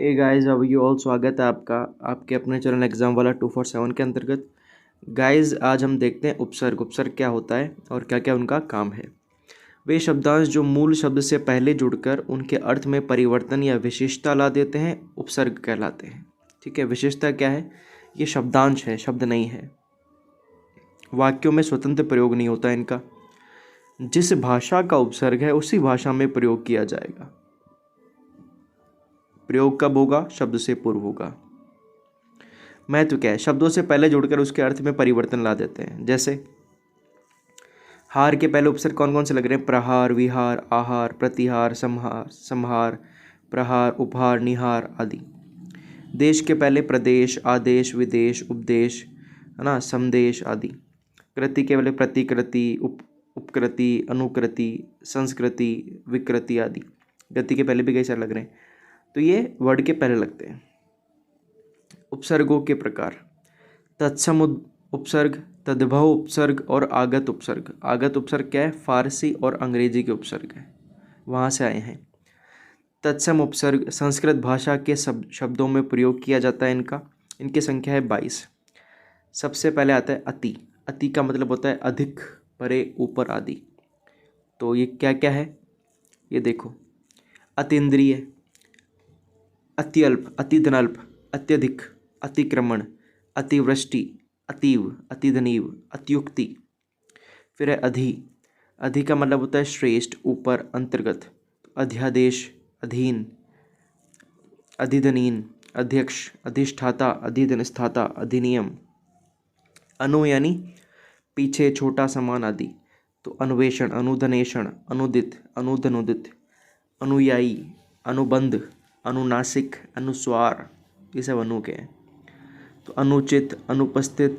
ए guys, अब you all स्वागत है आपका आपके अपने चैनल एग्जाम वाला 247 के अंतर्गत। गाइस, आज हम देखते हैं उपसर्ग। उपसर्ग क्या होता है और क्या क्या उनका काम है। वे शब्दांश जो मूल शब्द से पहले जुड़कर उनके अर्थ में परिवर्तन या विशेषता ला देते हैं उपसर्ग कहलाते हैं। ठीक है, विशेषता क्या है? ये शब्दांश है, शब्द नहीं है। वाक्यों में स्वतंत्र प्रयोग नहीं होता इनका। जिस भाषा का उपसर्ग है उसी भाषा में प्रयोग किया जाएगा। प्रयोग कब होगा? शब्द से पूर्व होगा। महत्व क्या है? शब्दों से पहले जोड़कर उसके अर्थ में परिवर्तन ला देते हैं। जैसे हार के पहले उपसर्ग कौन कौन से लग रहे हैं? प्रहार, विहार, आहार, प्रतिहार, संहार, संहार, प्रहार, उपहार, निहार आदि। देश के पहले प्रदेश, आदेश, विदेश, उपदेश, है ना, संदेश आदि। कृति के पहले प्रतिकृति, उपकृति, अनुकृति, संस्कृति, विकृति आदि। गति के पहले भी कई सारे लग रहे हैं, तो ये वर्ड के पहले लगते हैं। उपसर्गों के प्रकार: तत्सम उपसर्ग, तद्भव उपसर्ग और आगत उपसर्ग। आगत उपसर्ग क्या है? फारसी और अंग्रेजी के उपसर्ग है, वहाँ से आए हैं। तत्सम उपसर्ग संस्कृत भाषा के शब्दों में प्रयोग किया जाता है। इनकी संख्या है 22। सबसे पहले आता है अति। अति का मतलब होता है अधिक, परे, ऊपर आदि। तो ये क्या क्या है ये देखो: अतीन्द्रिय, अत्यल्प, अतिधनल्प, अत्यधिक, अतिक्रमण, अतिवृष्टि, अतीव, अतिधनीव, अत्युक्ति। फिर है अधि। अधि का मतलब होता है श्रेष्ठ, ऊपर, अंतर्गत। अध्यादेश, अधीन, अधिधनीन, अध्यक्ष, अधिष्ठाता, अधिधनस्थाता, अधिनियम। अनु यानी पीछे, छोटा, समान आदि। तो अन्वेषण, अनुधनेषण, अनुदित, अनुधनुदित, अनुयायी, अनुबंध, अनुनासिक, अनुस्वार, ये सब अनु के हैं। तो अनुचित, अनुपस्थित,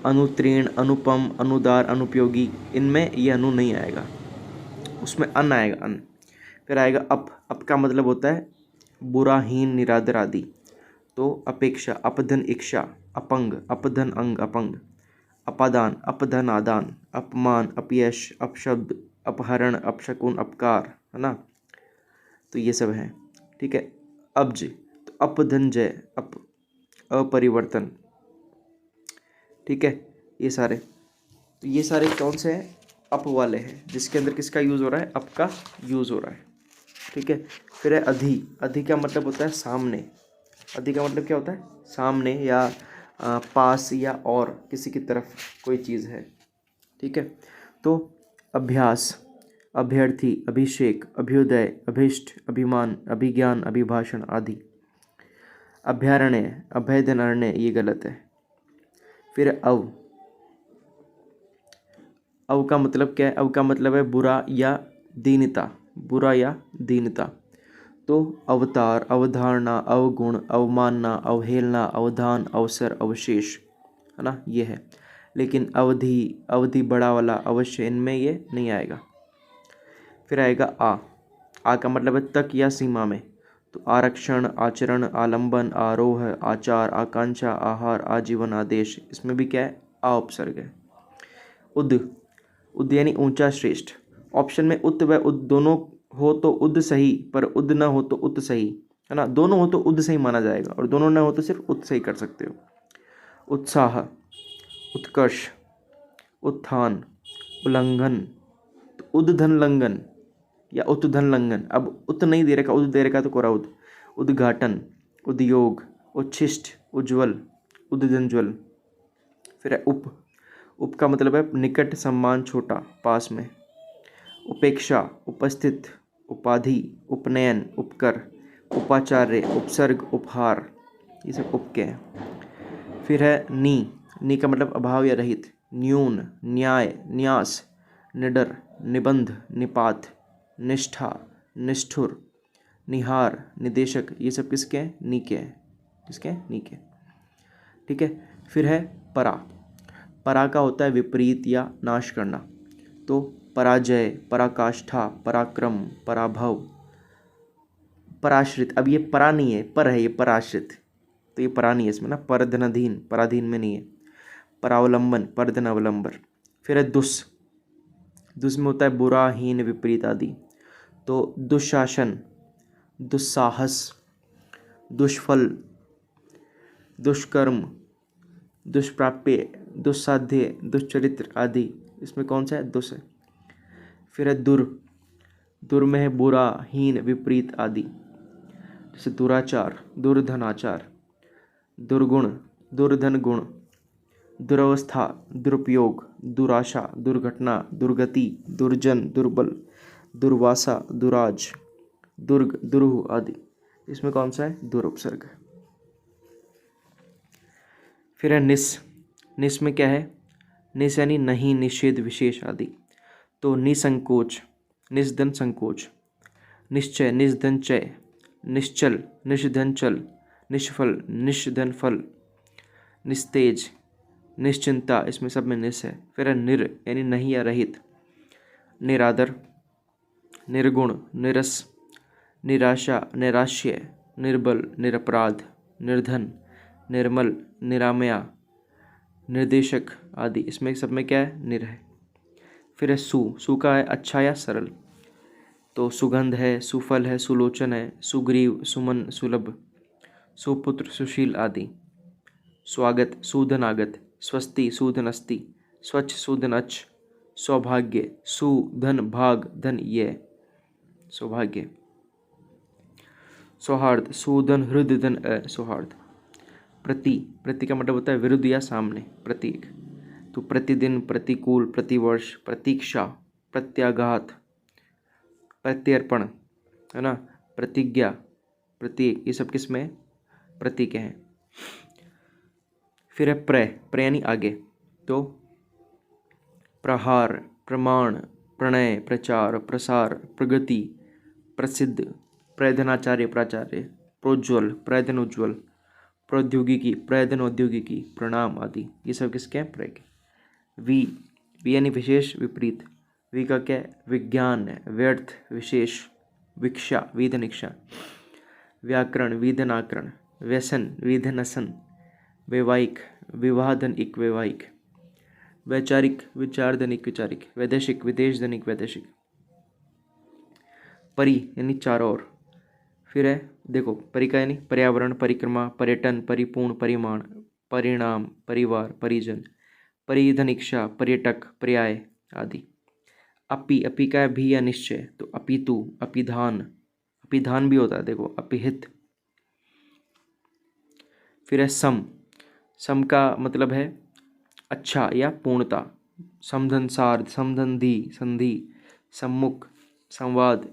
अनुतीर्ण, अनुपम, अनुदार, अनुपयोगी, इनमें ये अनु नहीं आएगा, उसमें अन आएगा, अन। फिर आएगा अप। अप का मतलब होता है बुरा, हीन, निरादर आदि। तो अपेक्षा, अपधन, इच्छा, अपंग, अपधन अंग, अपंग, अपादान, अपधन आदान, अपमान, अपयश, अपशब्द, अपहरण, अपशकुन, अपकार, है ना। तो ये सब है। ठीक है। अब्ज, तो अपधनजय, अपरिवर्तन। ठीक है, ये सारे। तो ये सारे कौन से हैं? अप वाले हैं, जिसके अंदर किसका यूज़ हो रहा है? अप का यूज़ हो रहा है। ठीक है। फिर है अधि। अधि का मतलब होता है सामने। अधि का मतलब क्या होता है? सामने या पास या और किसी की तरफ कोई चीज़ है। ठीक है। तो अभ्यास, अभ्यर्थी, अभिषेक, अभ्युदय, अभिष्ट, अभिमान, अभिज्ञान, अभिभाषण आदि। अभ्यारण्य, अभेदन अरण्य, ये गलत है। फिर अव। अव का मतलब क्या है? अव का मतलब है बुरा या दीनता, बुरा या दीनता। तो अवतार, अवधारणा, अवगुण, अवमानना, अवहेलना, अवधान, अवसर, अवशेष, है ना, ये है। लेकिन अवधि, अवधि बड़ा वाला, अवश्य, इनमें ये नहीं आएगा। फिर आएगा आ। आ का मतलब है तक या सीमा में। तो आरक्षण, आचरण, आलंबन, आरोह, आचार, आकांक्षा, आहार, आजीवन, आदेश, इसमें भी क्या है? आ उपसर्ग है। उद। उद यानी ऊंचा, श्रेष्ठ। ऑप्शन में उत व उद दोनों हो तो उद सही, पर उद न हो तो उत सही, है ना। दोनों हो तो उद सही माना जाएगा और दोनों न हो तो सिर्फ उत सही कर सकते हो। उत्साह, उत्कर्ष, उत्थान, उल्लंघन, तो उद्धन लंघन या उत्धन लंघन। अब उत नहीं दे रखा, उद दे रखा, तो कोरा उद। उद्घाटन, उद्योग, उच्छिष्ट, उज्ज्वल, उद्दंज्वल। फिर है उप। उप का मतलब है निकट, सम्मान, छोटा, पास में। उपेक्षा, उपस्थित, उपाधि, उपनयन, उपकर, उपाचार्य, उपसर्ग, उपहार, ये सब उप के हैं। फिर है नी। नी का मतलब अभाव या रहित। न्यून, न्याय, न्यास, निडर, निबंध, निपात, निष्ठा, निष्ठुर, निहार, निदेशक, ये सब किसके हैं? नी के हैं। किसके हैं? नी के। ठीक है। फिर है परा। परा का होता है विपरीत या नाश करना। तो पराजय, पराकाष्ठा, पराक्रम, पराभव, पराश्रित। अब ये परा नहीं है, पर है, ये पराश्रित, तो ये परा नहीं है इसमें ना। परधनाधीन, पराधीन में नहीं है। परावलंबन, परधन अवलंबर। फिर है दुस। दुस में होता है बुरा, हीन, विपरीत आदि। तो दुशासन, दुस्साहस, दुष्फल, दुष्कर्म, दुष्प्राप्य, दुस्साध्य, दुष्चरित्र आदि। इसमें कौन सा है? दुस है। फिर है दुर, दुर में है बुरा, हीन, विपरीत आदि। जैसे दुराचार, दुर्धनाचार, दुर्गुण, दुर्धन गुण, दुरवस्था, दुरुपयोग, दुराशा, दुर्घटना, दुर्गति, दुर्जन, दुर्बल, दुर्वासा, दुराज, दुर्ग, दुरूह आदि। इसमें कौन सा है? दुर उपसर्ग। फिर है निस, निस में क्या है? निस यानी नहीं, निषेध, विशेष आदि। तो निसंकोच, निस्धन संकोच, निश्चय, निस्धन चय, निश्चल, निषधन चल, निष्फल, निषधन फल, निस्तेज, निश्चिंता, इसमें सब में निस है। फिर है निर यानी नहीं या रहित, निरादर, निर्गुण, निरस, निराशा, निराश्य, निर्बल, निरपराध, निर्धन, निर्मल, निरामया, निर्देशक आदि। इसमें सब में क्या है? निर है। फिर है सु, सु का है अच्छा या सरल। तो सुगंध है, सुफल है, सुलोचन है, सुग्रीव, सुमन, सुलभ, सुपुत्र, सुशील आदि। स्वागत, सूधन आगत, स्वस्ति, सूधन अस्ति, स्वच्छ, सूधन अच्छ, सौभाग्य, सुधन भाग, धन ये, सौभाग्य। सौहार्द, सुधन हृदय, धन सौहार्द। प्रति, प्रति का मतलब होता है विरुद्ध या सामने, प्रतीक। तो प्रतिदिन, प्रतिकूल, प्रतिवर्ष, प्रतीक्षा, प्रत्याघात, प्रत्यर्पण, है ना, प्रतिज्ञा, प्रतीक, ये सब किसमें? प्रतीक हैं। फिर है प्रय, प्रय यानी आगे। तो प्रहार, प्रमाण, प्रणय, प्रचार, प्रसार, प्रगति, प्रसिद्ध, प्रैधनाचार्य, प्राचार्य, प्रोज्वल, प्रैधन उज्ज्वल, प्रौद्योगिकी, प्रैधन औद्योगिकी, प्रणाम आदि। ये सब किसके हैं? प्रय के। वी, वी यानी विशेष, विपरीत। वी का क्या है? विज्ञान, व्यर्थ, विशेष, विक्षा, विधन इच्छा, व्याकरण, विधन आकरण, व्यसन, विधन असन, वैवाहिक, विवाह धनिक, वैवाहिक, वैचारिक, विचार धनिक, विचारिक, वैदेशिक, विदेश धनिक, वैदेशिक। परि यानी चारों ओर। फिर है देखो, परि का यानी पर्यावरण, परिक्रमा, पर्यटन, परिपूर्ण, परिमाण, परिणाम, परिवार, परिजन, परिधन इच्छा, पर्यटक, पर्याय आदि। अपि, अपि का है भी या निश्चय। तो अपितु, अपिधान, अपिधान भी होता है देखो, अपिहित। फिर है सम, सम का मतलब है अच्छा या पूर्णता। समधन सार्ध, समधंधी, संधि, सम्मुख, संवाद,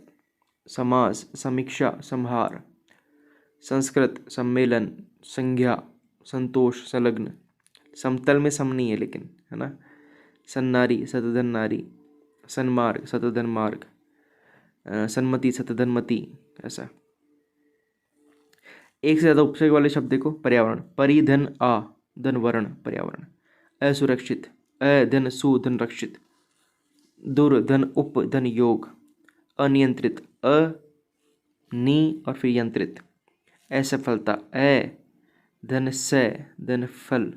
समास, समीक्षा, संहार, संस्कृत, सम्मेलन, संज्ञा, संतोष, संलग्न। समतल में सम नहीं है लेकिन, है ना। सन्नारी, सतधन नारी, सन्मार्ग, सतधन मार्ग, सन्मति, सतधन मति, ऐसा। एक से ज्यादा उपसर्ग वाले शब्द देखो, पर्यावरण, परिधन आ, धन वर्ण, पर्यावरण, असुरक्षित, अधन सु, धन रक्षित, दुर्धन उप, धन योग, अनियंत्रित, नि और फिर यंत्रित, असफलता, धन से, धन फल,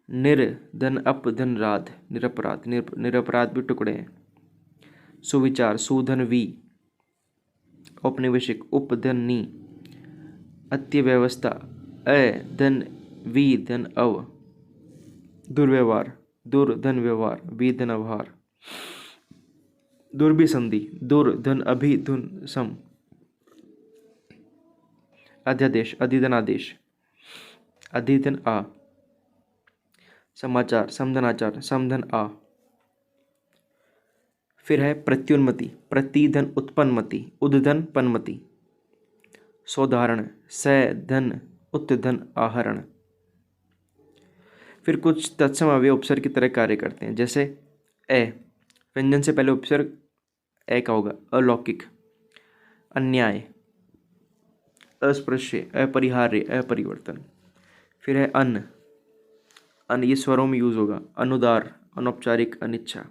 निर, धन अप, धन राध, निरपराध, निरपराध भी टुकड़े हैं। सुविचार, सुधन वी, औपनिवेशिक, उपधन नी, अत्यव्यवस्था, धन वी, धन अव, दुर्व्यवहार, दुर्धन व्यवहार, वी धन अवहार, दुर्भिसंधि, दुर्धन अभि, धुन सम, अध्यादेश, अधिधन आदेश, अधिधन आ, समाचार, समधनाचार, समधन आ। फिर है प्रत्युन्मति, प्रतिधन उत्पन्नमति, उद्धन पन्मति, सौधारण, सधन उत्धन आहरण। फिर कुछ तत्सम अवयव उपसर्ग की तरह कार्य करते हैं, जैसे व्यंजन से पहले उपसर्ग का होगा, अलौकिक, अन्याय, अस्पृश्य, अपरिहार्य, अपरिवर्तन। फिर है अन्न, अन्न ये स्वरों में यूज होगा, अनुदार, अनौपचारिक, अनिच्छा।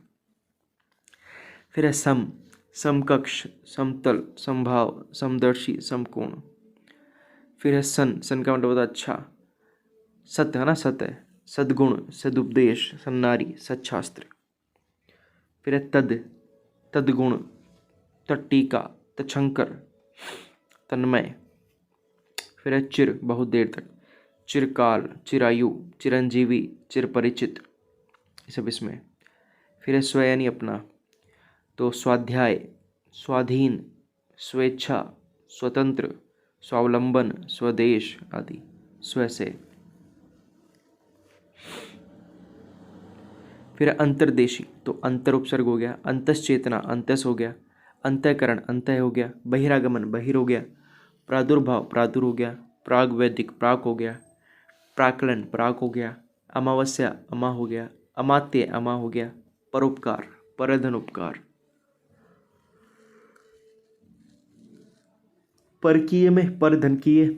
फिर है सम, समकक्ष, समतल, समभाव, समदर्शी, समकोण। फिर है सन, सन का मतलब होता है अच्छा, सत्य, है ना, सत्य, सद्गुण, सदुपदेश, सन्नारी, सच्छास्त्र। फिर है तद, तदगुण, तट्टीका, तछंकर, तन्मय। फिर है चिर, बहुत देर तक, चिरकाल, चिरायु, चिरंजीवी, चिरपरिचित, ये सब इसमें। फिर है स्व यानी अपना, तो स्वाध्याय, स्वाधीन, स्वेच्छा, स्वतंत्र, स्वावलंबन, स्वदेश आदि, स्व से। फिर अंतर्देशी, तो अंतर उपसर्ग हो गया, अंतश्चेतना अंतस हो गया, अंतःकरण अंतः हो गया, बहिरागमन बहिर हो गया, प्रादुर्भाव प्रादुर हो गया, प्राग वैदिक प्राक हो गया, प्राकलन प्राक हो गया, अमावस्या अमा हो गया, अमात्य अमा हो गया, परोपकार परधन उपकार। परकीय में परधनकीय,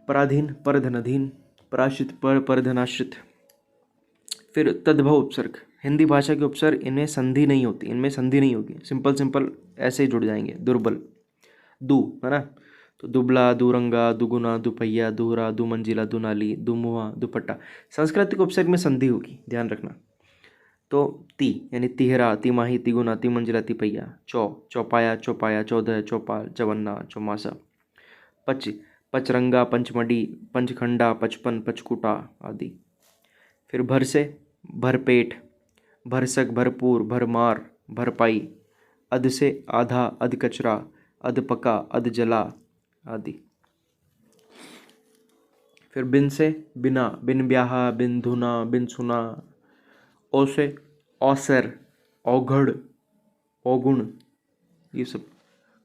पराधीन परधनाधीन, पराश्रित परधनाश्रित। फिर तद्भव उपसर्ग, हिंदी भाषा के उपसर्ग इनमें संधि नहीं होती, इनमें संधि नहीं होगी, सिंपल सिंपल ऐसे ही जुड़ जाएंगे। दुर्बल, दु है ना, तो दुबला, दुरंगा, दुगुना, दुपहिया, दुहरा, दुमंजिला, दुनाली, दुमुहा, दुपट्टा। संस्कृत के उपसर्ग में संधि होगी, ध्यान रखना। तो ती यानी तिहरा, तिमाही, तिगुना, तिमंजिला, तिपहिया। चौ, चौपाया, चौपाया, चौदह, चौपाल, चवन्ना, चौमासा। पच, पचरंगा, पंचमढ़ी, पंचखंडा, पचपन, पचकुटा आदि। फिर भर से भरपेट, भरसक, भरपूर, भरमार, भरपाई। अध से आधा, अध कचरा, अध पका, अध जला आदि। फिर बिन से बिना, बिन ब्याहा, बिन धुना, बिन सुना। ओ से औसर, औघड़, औगुण, ये सब।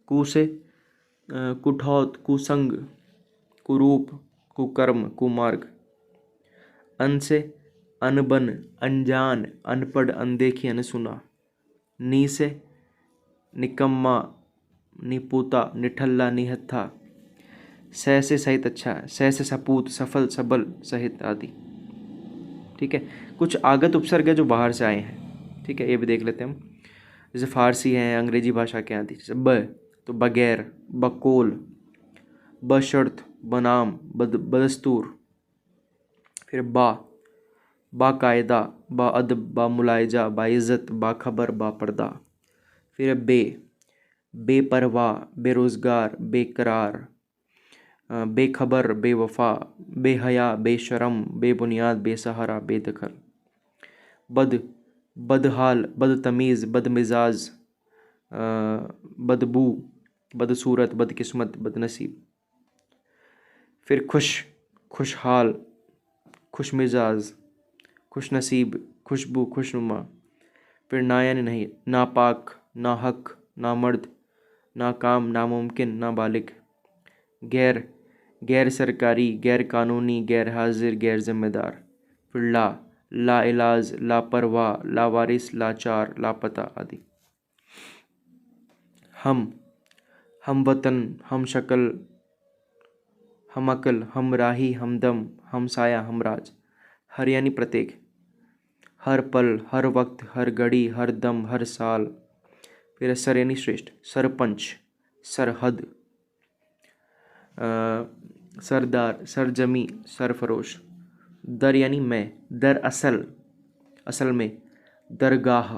कु से कुठौत, कुसंग, कुरूप, कुकर्म, कुमार्ग। अन से अनबन, अनजान, अनपढ़, अनदेखी, अनसुना। नी से निकम्मा, निपुता, निठल्ला, निहत्था। सह से सहित अच्छा, सह से सपूत, सफल, सबल, सहित आदि। ठीक है, कुछ आगत उपसर्ग है जो बाहर से आए हैं, ठीक है, ये भी देख लेते हैं हम। जैसे फारसी हैं, अंग्रेजी भाषा के आदि। जैसे ब, तो बगैर, बकोल, बशर्त, बनाम, बदस्तूर। फिर बाकायदा, बाअदब, बामुलायजा, बाइज्जत, बाखबर, बापर्दा। फिर बेपरवाह, बेरोजगार, बेकरार, बेखबर, बेवफा, बेहया, बेशरम, बेबुनियाद, बेसहारा, बेदखल। बदहाल, बदतमीज़, बदमिजाज, बदबू, बदसूरत, बदकिस्मत, बदनसीब। फिर खुशहाल, खुशमिजाज, खुशनसीब, खुशबू, खुशनुमा। फिर ना यानी नहीं, नापाक, नाहक, नामर्द, नाकाम, नामुमकिन, नाबालिग। गैर सरकारी, गैर कानूनी, गैर हाजिर, गैर जिम्मेदार। फिर लाइलाज, लापरवाह, लावारिस, लाचार, लापता आदि। हम वतन, हम शक्ल, हम अकल, हम राही, हमदम, हम साया, हमराज। हर यानी प्रत्येक, हर पल, हर वक्त, हर घड़ी, हर दम, हर साल। फिर सर यानी श्रेष्ठ, सरपंच, सरहद, सरदार, सरजमी, सरफरोश। दर यानी मैं, दर असल, असल में, दरगाह,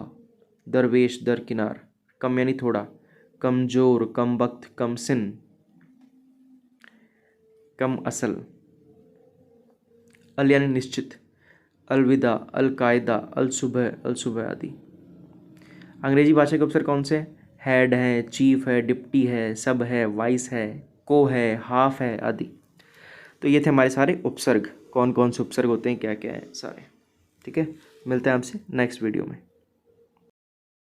दरवेश, दरकिनार। कम यानी थोड़ा, कमजोर, कम वक्त, कम सिन, कम असल। अल यानी निश्चित, अलविदा, अलकायदा, अलसुबह, अलसुबह आदि। अंग्रेजी भाषा के उपसर्ग कौन से? हेड है, चीफ है, डिप्टी है, सब है, वाइस है, को है, हाफ है आदि। तो ये थे हमारे सारे उपसर्ग, कौन कौन से उपसर्ग होते हैं, क्या क्या है सारे। ठीक है, मिलते हैं आपसे नेक्स्ट वीडियो में।